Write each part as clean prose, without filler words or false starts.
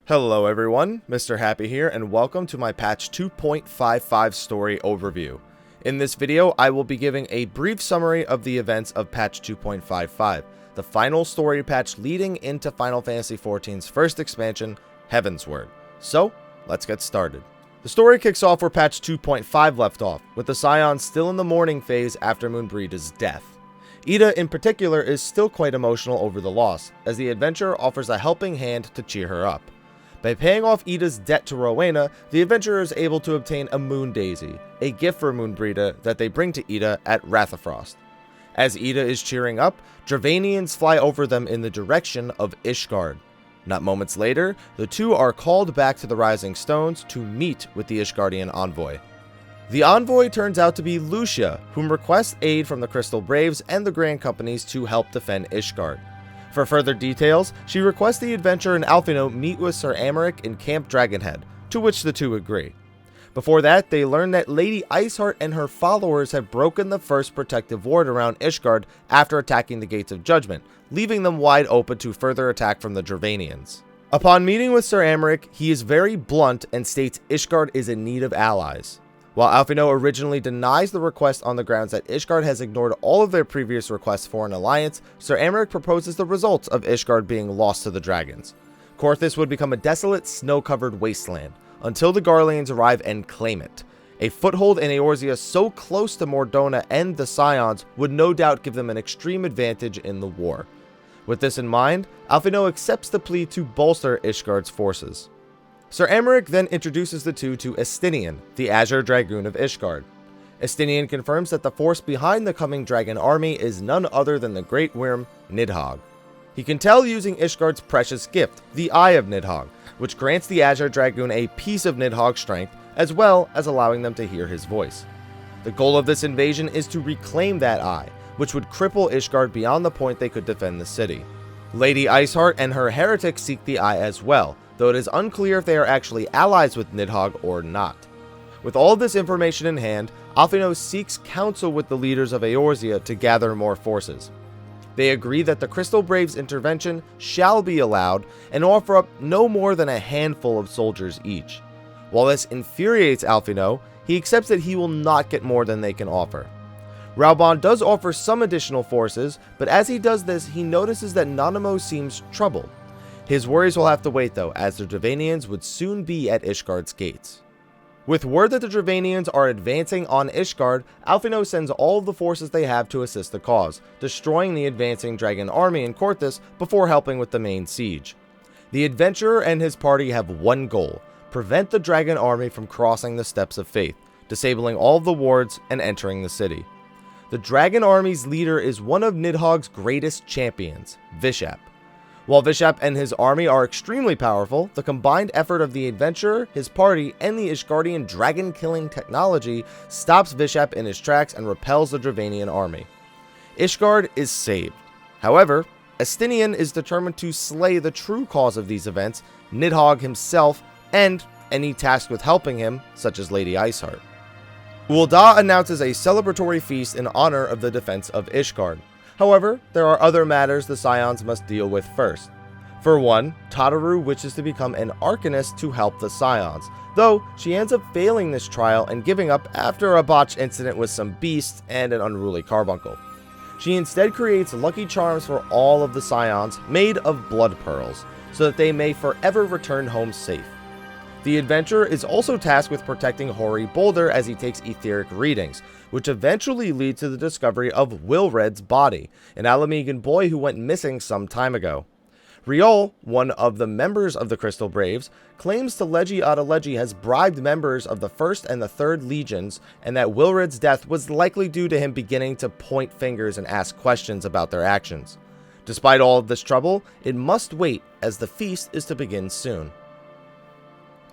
Hello everyone, Mr. Happy here, and welcome to my patch 2.55 story overview. In this video, I will be giving a brief summary of the events of patch 2.55, the final story patch leading into Final Fantasy XIV's first expansion, Heavensward. So, let's get started. The story kicks off where patch 2.5 left off, with the Scions still in the mourning phase after Moonbreeda's death. Ida in particular is still quite emotional over the loss, as the adventurer offers a helping hand to cheer her up. By paying off Ida's debt to Rowena, the adventurer is able to obtain a Moon Daisy, a gift for Moonbreeda that they bring to Ida at Wrathofrost. As Ida is cheering up, Dravanians fly over them in the direction of Ishgard. Not moments later, the two are called back to the Rising Stones to meet with the Ishgardian envoy. The envoy turns out to be Lucia, whom requests aid from the Crystal Braves and the Grand Companies to help defend Ishgard. For further details, she requests the adventurer and Alphino meet with Sir Americ in Camp Dragonhead, to which the two agree. Before that, they learn that Lady Iceheart and her followers have broken the first protective ward around Ishgard after attacking the Gates of Judgment, leaving them wide open to further attack from the Dravanians. Upon meeting with Sir Americ, he is very blunt and states Ishgard is in need of allies. While Alphino originally denies the request on the grounds that Ishgard has ignored all of their previous requests for an alliance, Sir Americ proposes the results of Ishgard being lost to the dragons. Korthis would become a desolate, snow-covered wasteland, until the Garleans arrive and claim it. A foothold in Eorzea so close to Mordona and the Scions would no doubt give them an extreme advantage in the war. With this in mind, Alphino accepts the plea to bolster Ishgard's forces. Sir Americ then introduces the two to Estinian, the Azure Dragoon of Ishgard. Estinian confirms that the force behind the coming dragon army is none other than the Great Wyrm, Nidhogg. He can tell using Ishgard's precious gift, the Eye of Nidhogg, which grants the Azure Dragoon a piece of Nidhogg's strength, as well as allowing them to hear his voice. The goal of this invasion is to reclaim that eye, which would cripple Ishgard beyond the point they could defend the city. Lady Iceheart and her heretics seek the eye as well, though it is unclear if they are actually allies with Nidhogg or not. With all this information in hand, Alphino seeks counsel with the leaders of Eorzea to gather more forces. They agree that the Crystal Braves' intervention shall be allowed and offer up no more than a handful of soldiers each. While this infuriates Alphino, he accepts that he will not get more than they can offer. Raubon does offer some additional forces, but as he does this, he notices that Nanamo seems troubled. His worries will have to wait though, as the Dravanians would soon be at Ishgard's gates. With word that the Dravanians are advancing on Ishgard, Alphino sends all of the forces they have to assist the cause, destroying the advancing dragon army in Korthis before helping with the main siege. The adventurer and his party have one goal: prevent the dragon army from crossing the Steps of Faith, disabling all of the wards and entering the city. The dragon army's leader is one of Nidhogg's greatest champions, Vishap. While Vishap and his army are extremely powerful, the combined effort of the adventurer, his party, and the Ishgardian dragon-killing technology stops Vishap in his tracks and repels the Dravanian army. Ishgard is saved. However, Estinian is determined to slay the true cause of these events, Nidhogg himself, and any tasked with helping him, such as Lady Iceheart. Ul'dah announces a celebratory feast in honor of the defense of Ishgard. However, there are other matters the Scions must deal with first. For one, Tataru wishes to become an Arcanist to help the Scions, though she ends up failing this trial and giving up after a botched incident with some beasts and an unruly carbuncle. She instead creates lucky charms for all of the Scions made of blood pearls, so that they may forever return home safe. The adventurer is also tasked with protecting Hoary Boulder as he takes etheric readings, which eventually lead to the discovery of Wilred's body, an Alamegan boy who went missing some time ago. Riol, one of the members of the Crystal Braves, claims Teleji Adeleji has bribed members of the 1st and the 3rd Legions, and that Wilred's death was likely due to him beginning to point fingers and ask questions about their actions. Despite all of this trouble, it must wait, as the feast is to begin soon.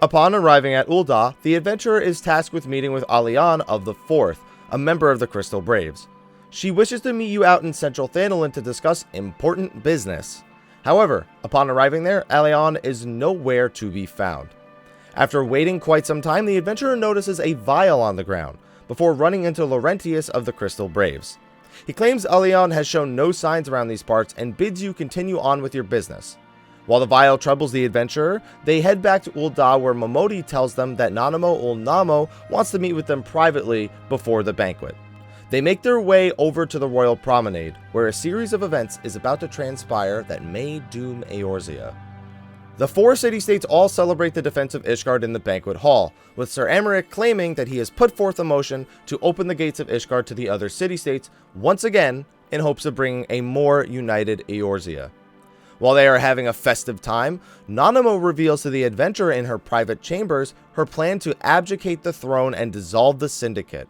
Upon arriving at Ul'dah, the adventurer is tasked with meeting with Alian of the 4th, a member of the Crystal Braves. She wishes to meet you out in Central Thanalan to discuss important business. However, upon arriving there, Alian is nowhere to be found. After waiting quite some time, the adventurer notices a vial on the ground, before running into Laurentius of the Crystal Braves. He claims Alian has shown no signs around these parts and bids you continue on with your business. While the vial troubles the adventurer, they head back to Ul'dah, where Momodi tells them that Nanamo Ul'Namo wants to meet with them privately before the banquet. They make their way over to the Royal Promenade, where a series of events is about to transpire that may doom Eorzea. The four city-states all celebrate the defense of Ishgard in the banquet hall, with Sir Aymeric claiming that he has put forth a motion to open the gates of Ishgard to the other city-states once again in hopes of bringing a more united Eorzea. While they are having a festive time, Nanamo reveals to the adventurer in her private chambers her plan to abdicate the throne and dissolve the syndicate.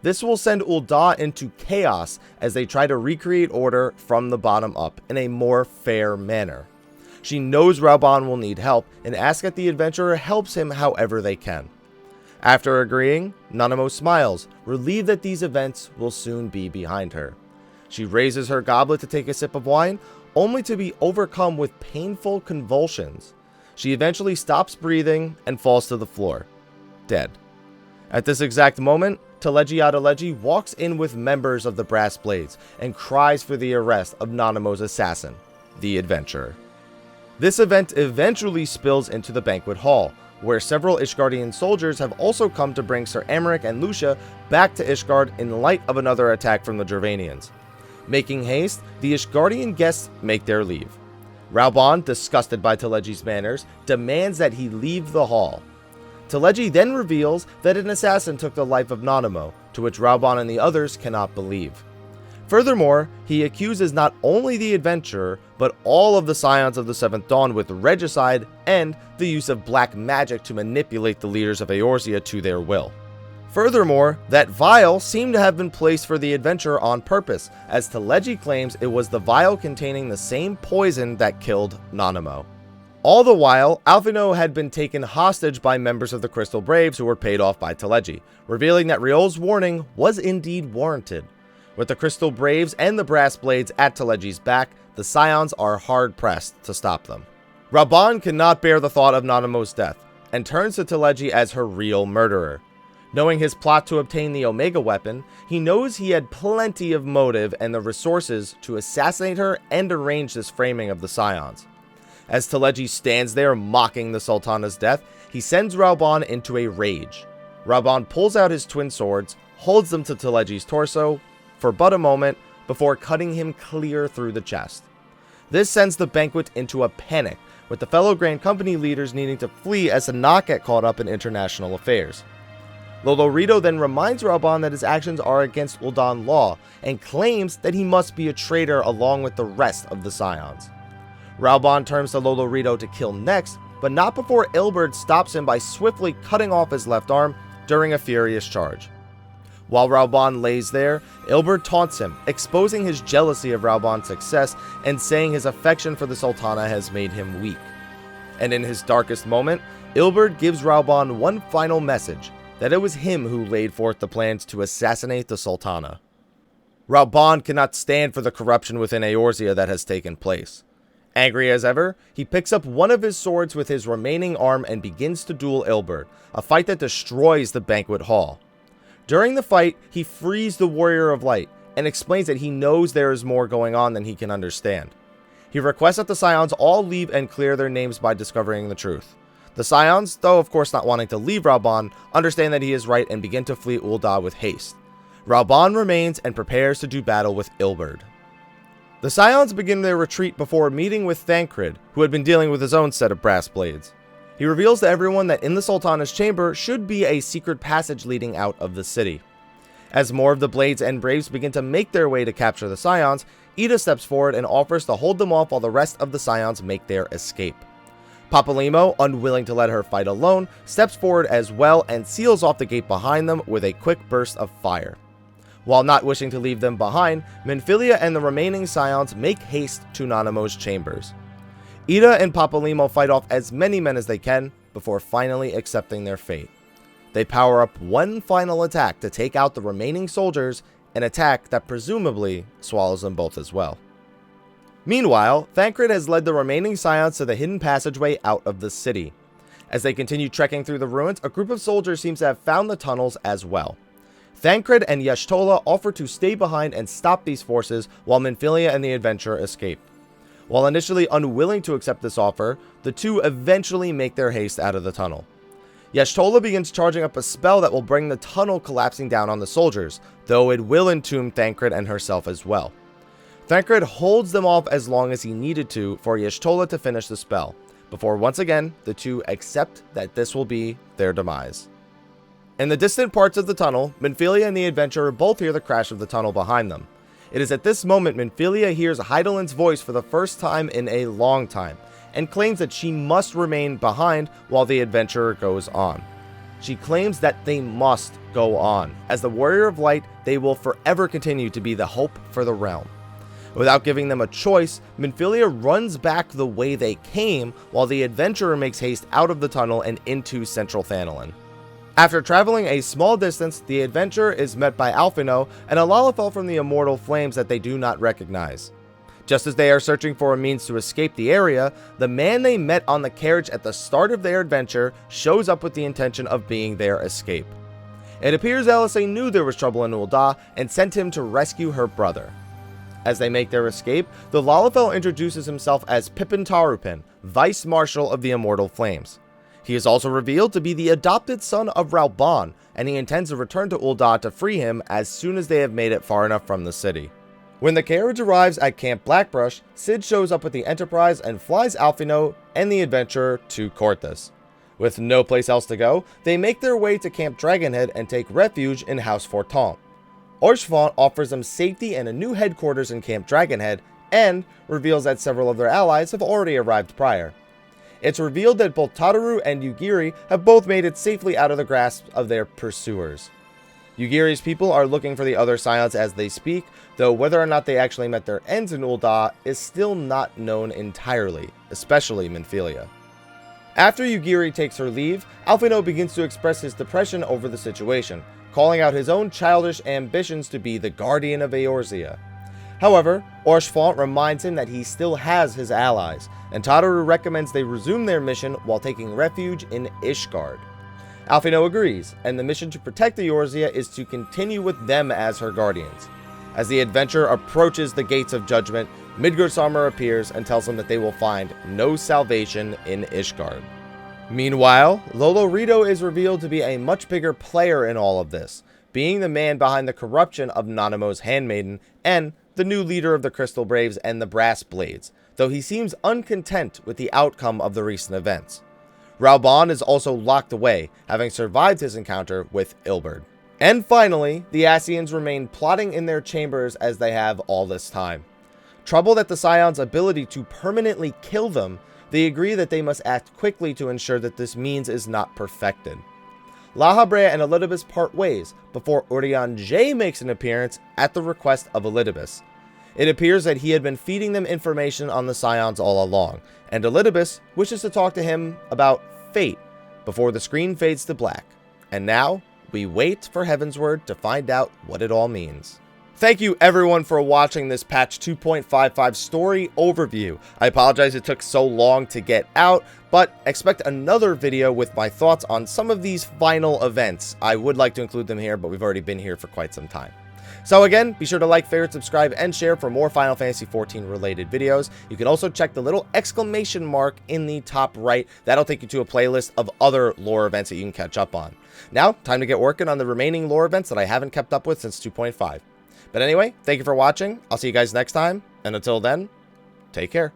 This will send Ul'dah into chaos as they try to recreate order from the bottom up in a more fair manner. She knows Reborn will need help and asks that the adventurer helps him however they can. After agreeing, Nanamo smiles, relieved that these events will soon be behind her. She raises her goblet to take a sip of wine, only to be overcome with painful convulsions. She eventually stops breathing and falls to the floor, dead. At this exact moment, Teleji Adeleji walks in with members of the Brass Blades and cries for the arrest of Nanamo's assassin, the adventurer. This event eventually spills into the banquet hall, where several Ishgardian soldiers have also come to bring Sir Aymeric and Lucia back to Ishgard in light of another attack from the Gervanians. Making haste, the Ishgardian guests make their leave. Reborn, disgusted by Teleji's manners, demands that he leave the hall. Teleji then reveals that an assassin took the life of Nanamo, to which Reborn and the others cannot believe. Furthermore, he accuses not only the adventurer, but all of the Scions of the Seventh Dawn with regicide and the use of black magic to manipulate the leaders of Eorzea to their will. Furthermore, that vial seemed to have been placed for the adventurer on purpose, as Teleji claims it was the vial containing the same poison that killed Nanamo. All the while, Alphinaud had been taken hostage by members of the Crystal Braves who were paid off by Teleji, revealing that Riol's warning was indeed warranted. With the Crystal Braves and the Brass Blades at Teleji's back, the Scions are hard-pressed to stop them. Reborn cannot bear the thought of Nanamo's death, and turns to Teleji as her real murderer. Knowing his plot to obtain the Omega weapon, he knows he had plenty of motive and the resources to assassinate her and arrange this framing of the Scions. As Teleji stands there mocking the Sultana's death, he sends Reborn into a rage. Reborn pulls out his twin swords, holds them to Teleji's torso for but a moment before cutting him clear through the chest. This sends the banquet into a panic, with the fellow Grand Company leaders needing to flee as to not get caught up in international affairs. Lolorito then reminds Reborn that his actions are against Ul'dah law and claims that he must be a traitor along with the rest of the Scions. Reborn turns to Lolorito to kill next, but not before Ilberd stops him by swiftly cutting off his left arm during a furious charge. While Reborn lays there, Ilberd taunts him, exposing his jealousy of Reborn's success and saying his affection for the Sultana has made him weak. And in his darkest moment, Ilberd gives Reborn one final message, that it was him who laid forth the plans to assassinate the Sultana. Reborn cannot stand for the corruption within Eorzea that has taken place. Angry as ever, he picks up one of his swords with his remaining arm and begins to duel Ilberd, a fight that destroys the banquet hall. During the fight, he frees the Warrior of Light and explains that he knows there is more going on than he can understand. He requests that the Scions all leave and clear their names by discovering the truth. The Scions, though of course not wanting to leave Reborn, understand that he is right and begin to flee Ul'dah with haste. Reborn remains and prepares to do battle with Ilberd. The Scions begin their retreat before meeting with Thancred, who had been dealing with his own set of brass blades. He reveals to everyone that in the Sultana's chamber should be a secret passage leading out of the city. As more of the Blades and Braves begin to make their way to capture the Scions, Ida steps forward and offers to hold them off while the rest of the Scions make their escape. Papalymo, unwilling to let her fight alone, steps forward as well and seals off the gate behind them with a quick burst of fire. While not wishing to leave them behind, Minfilia and the remaining Scions make haste to Nanamo's chambers. Ida and Papalymo fight off as many men as they can before finally accepting their fate. They power up one final attack to take out the remaining soldiers, an attack that presumably swallows them both as well. Meanwhile, Thancred has led the remaining Scions to the hidden passageway out of the city. As they continue trekking through the ruins, a group of soldiers seems to have found the tunnels as well. Thancred and Y'shtola offer to stay behind and stop these forces while Minfilia and the adventurer escape. While initially unwilling to accept this offer, the two eventually make their haste out of the tunnel. Y'shtola begins charging up a spell that will bring the tunnel collapsing down on the soldiers, though it will entomb Thancred and herself as well. Thancred holds them off as long as he needed to for Y'shtola to finish the spell, before once again the two accept that this will be their demise. In the distant parts of the tunnel, Minfilia and the adventurer both hear the crash of the tunnel behind them. It is at this moment Minfilia hears Hydaelyn's voice for the first time in a long time, and claims that she must remain behind while the adventurer goes on. She claims that they must go on. As the Warrior of Light, they will forever continue to be the hope for the realm. Without giving them a choice, Minfilia runs back the way they came, while the adventurer makes haste out of the tunnel and into central Thanalan. After traveling a small distance, the adventurer is met by Alphinaud and a Lalafell from the immortal flames that they do not recognize. Just as they are searching for a means to escape the area, the man they met on the carriage at the start of their adventure shows up with the intention of being their escape. It appears Elisée knew there was trouble in Ul'dah and sent him to rescue her brother. As they make their escape, the Lalafell introduces himself as Pippin Tarupin, Vice Marshal of the Immortal Flames. He is also revealed to be the adopted son of Reborn, and he intends to return to Ul'dah to free him as soon as they have made it far enough from the city. When the carriage arrives at Camp Blackbrush, Cid shows up with the Enterprise and flies Alphinaud and the adventurer to Korthus. With no place else to go, they make their way to Camp Dragonhead and take refuge in House Fortemps. Orchefant offers them safety and a new headquarters in Camp Dragonhead, and reveals that several of their allies have already arrived prior. It's revealed that both Tataru and Yugiri have both made it safely out of the grasp of their pursuers. Yugiri's people are looking for the other Scions as they speak, though whether or not they actually met their ends in Ul'dah is still not known entirely, especially Minfilia. After Yugiri takes her leave, Alphinaud begins to express his depression over the situation, calling out his own childish ambitions to be the guardian of Eorzea. However, Orchefant reminds him that he still has his allies, and Tataru recommends they resume their mission while taking refuge in Ishgard. Alphinaud agrees, and the mission to protect the Eorzea is to continue with them as her guardians. As the adventurer approaches the gates of judgment, Midgardsormr appears and tells them that they will find no salvation in Ishgard. Meanwhile, Lolorito is revealed to be a much bigger player in all of this, being the man behind the corruption of Nanamo's handmaiden and the new leader of the Crystal Braves and the Brass Blades, though he seems uncontent with the outcome of the recent events. Raubahn is also locked away, having survived his encounter with Ilberd. And finally, the Ascians remain plotting in their chambers as they have all this time. Troubled at the Scion's ability to permanently kill them, they agree that they must act quickly to ensure that this means is not perfected. Lahabrea and Elidibus part ways before Urianger makes an appearance at the request of Elidibus. It appears that he had been feeding them information on the Scions all along, and Elidibus wishes to talk to him about fate before the screen fades to black. And now, we wait for Heavensward to find out what it all means. Thank you everyone for watching this patch 2.55 story overview. I apologize it took so long to get out, but expect another video with my thoughts on some of these final events. I would like to include them here, but we've already been here for quite some time. So again, be sure to like, favorite, subscribe, and share for more Final Fantasy XIV related videos. You can also check the little exclamation mark in the top right. That'll take you to a playlist of other lore events that you can catch up on. Now, time to get working on the remaining lore events that I haven't kept up with since 2.5. But anyway, thank you for watching. I'll see you guys next time, and until then, take care.